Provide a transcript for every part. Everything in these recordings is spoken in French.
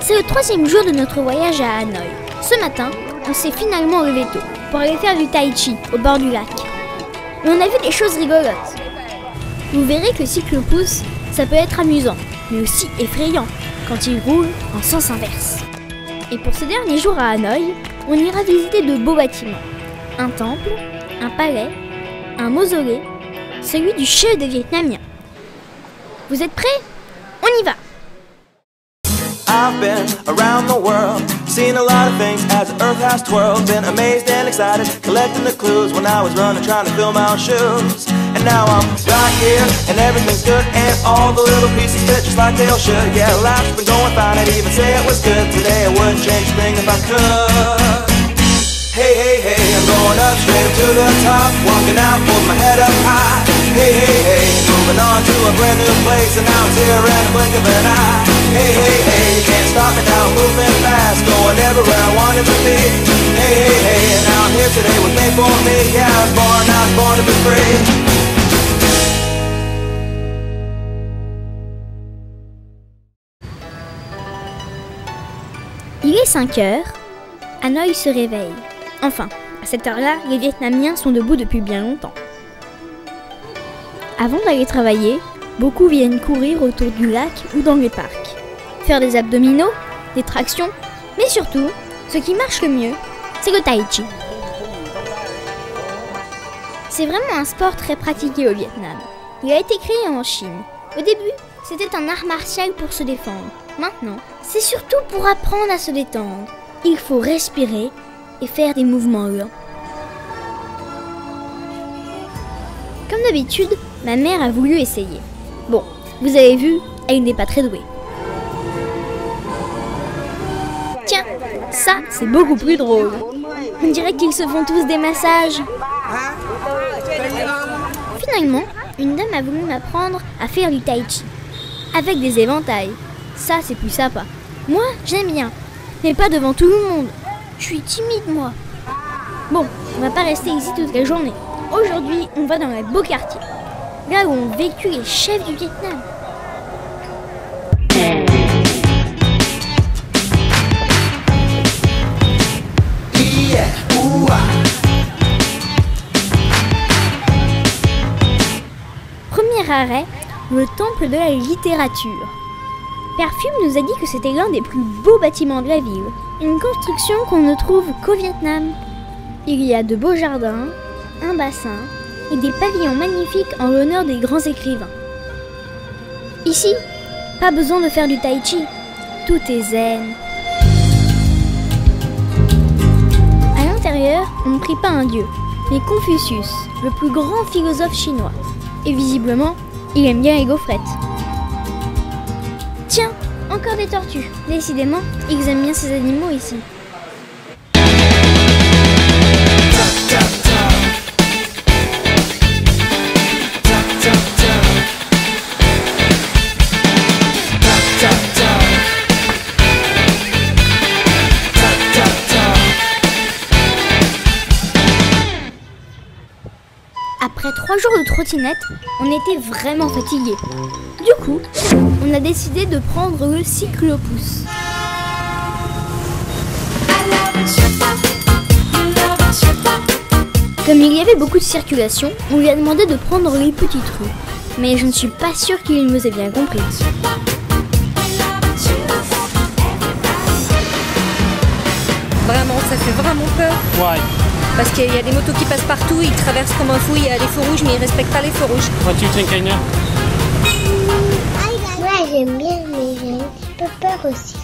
C'est le 3e jour de notre voyage à Hanoï. Ce matin, on s'est finalement levé tôt pour aller faire du tai chi au bord du lac. Et on a vu des choses rigolotes. Vous verrez que le cyclopousse, ça peut être amusant, mais aussi effrayant quand il roule en sens inverse. Et pour ce dernier jour à Hanoï, on ira visiter de beaux bâtiments. Un temple, un palais, un mausolée, celui du chef des Vietnamiens. Vous êtes prêts? On y va! I've been around the world, seen a lot of things as the earth has twirled. Been amazed and excited, collecting the clues when I was running, trying to fill my own shoes. And now I'm right here, and everything's good, and all the little pieces fit just like they all should. Yeah, life's been going fine, I'd even say it was good today. I wouldn't change a thing if I could. Hey, hey, hey, I'm going up straight to the top, walking out with my head up high. Hey, hey, hey, moving on to a brand new place, and now it's here in a blink of an eye. Hey, hey, hey, you can't stop me now, moving fast, going everywhere I wanted to be. Hey, hey, hey, and now I'm here today with made for me. Yeah, I was born to be free. Il est 5 heures, Hanoï se réveille. Enfin, à cette heure-là, les Vietnamiens sont debout depuis bien longtemps. Avant d'aller travailler, beaucoup viennent courir autour du lac ou dans les parcs. Faire des abdominaux, des tractions, mais surtout, ce qui marche le mieux, c'est le tai chi. C'est vraiment un sport très pratiqué au Vietnam. Il a été créé en Chine. Au début, c'était un art martial pour se défendre. Maintenant, c'est surtout pour apprendre à se détendre. Il faut respirer et faire des mouvements lents. Comme d'habitude, ma mère a voulu essayer. Bon, vous avez vu, elle n'est pas très douée. Tiens, ça, c'est beaucoup plus drôle. On dirait qu'ils se font tous des massages. Finalement, une dame a voulu m'apprendre à faire du tai chi. Avec des éventails. Ça, c'est plus sympa. Moi, j'aime bien. Mais pas devant tout le monde. Je suis timide, moi. Bon, on va pas rester ici toute la journée. Aujourd'hui, on va dans le beau quartier. Là où ont vécu les chefs du Vietnam. Premier arrêt, le temple de la littérature. Perfum nous a dit que c'était l'un des plus beaux bâtiments de la ville. Une construction qu'on ne trouve qu'au Vietnam. Il y a de beaux jardins, un bassin et des pavillons magnifiques en l'honneur des grands écrivains. Ici, pas besoin de faire du tai chi. Tout est zen. À l'intérieur, on ne prie pas un dieu, mais Confucius, le plus grand philosophe chinois. Et visiblement, il aime bien les gaufrettes. Tiens, encore des tortues. Décidément, ils aiment bien ces animaux ici. Après 3 jours de trottinette, on était vraiment fatigués. Du coup, on a décidé de prendre le cyclopousse. Comme il y avait beaucoup de circulation, on lui a demandé de prendre les petites rues. Mais je ne suis pas sûre qu'il nous ait bien compris. Vraiment, ça fait vraiment peur. Why? Parce qu'il y a des motos qui passent partout, ils traversent comme un fou, il y a les feux rouges, mais ils respectent pas les feux rouges. What do you think, Anya? Ouais, j'aime bien, mais j'ai un petit peu peur aussi.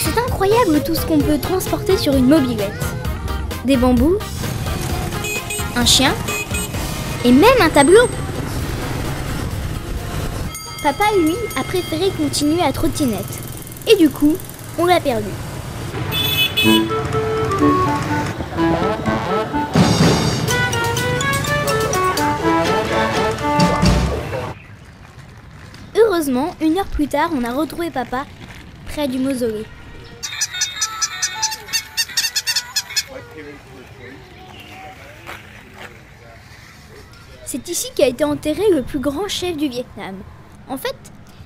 C'est incroyable tout ce qu'on peut transporter sur une mobilette. Des bambous, un chien et même un tableau. Papa, lui, a préféré continuer à trottinette. Et du coup, on l'a perdu. Heureusement, 1 heure plus tard, on a retrouvé papa près du mausolée. C'est ici qu'a été enterré le plus grand chef du Vietnam. En fait,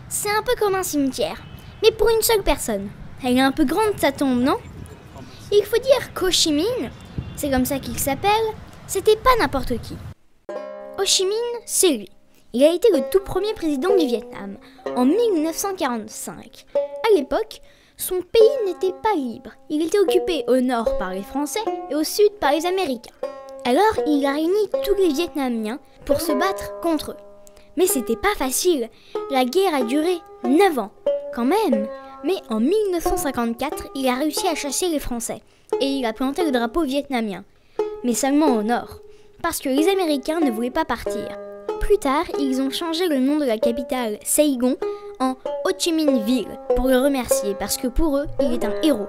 c'est un peu comme un cimetière, mais pour une seule personne. Elle est un peu grande sa tombe, non? Il faut dire qu'Ho Chi Minh, c'est comme ça qu'il s'appelle, c'était pas n'importe qui. Ho Chi Minh, c'est lui. Il a été le tout premier président du Vietnam, en 1945. À l'époque, son pays n'était pas libre. Il était occupé au nord par les Français et au sud par les Américains. Alors, il a réuni tous les Vietnamiens pour se battre contre eux. Mais c'était pas facile. La guerre a duré 9 ans, quand même. Mais en 1954, il a réussi à chasser les Français et il a planté le drapeau vietnamien. Mais seulement au nord, parce que les Américains ne voulaient pas partir. Plus tard, ils ont changé le nom de la capitale, Saigon, en Ho Chi Minh Ville, pour le remercier, parce que pour eux, il est un héros.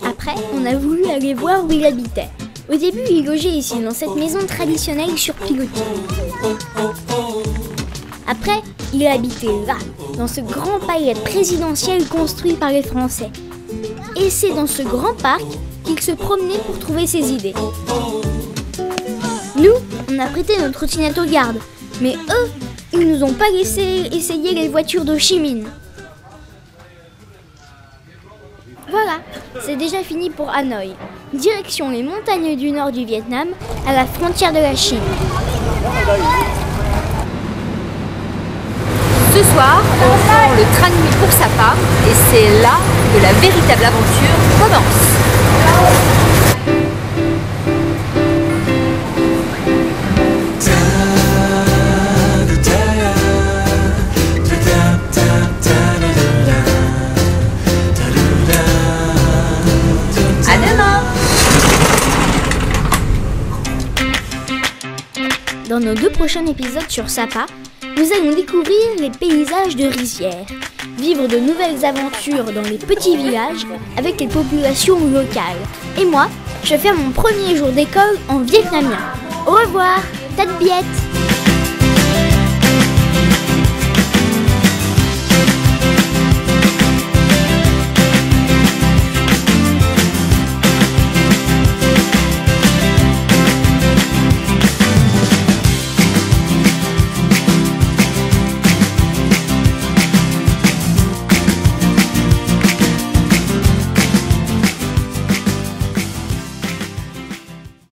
Après, on a voulu aller voir où il habitait. Au début, il logeait ici, dans cette maison traditionnelle sur pilotis. Après, il a habité là, dans ce grand palais présidentiel construit par les Français. Et c'est dans ce grand parc qu'il se promenait pour trouver ses idées. Nous, on a prêté notre trottinette aux gardes, mais eux, ils nous ont pas laissé essayer les voitures d'Ho Chi Minh. Voilà, c'est déjà fini pour Hanoï. Direction les montagnes du nord du Vietnam, à la frontière de la Chine. Ce soir, on prend le train de nuit pour Sapa et c'est là que la véritable aventure commence. À demain! Dans nos 2 prochains épisodes sur Sapa, nous allons découvrir les paysages de rizières, vivre de nouvelles aventures dans les petits villages avec les populations locales. Et moi, je vais faire mon premier jour d'école en vietnamien. Au revoir, Tat Biet!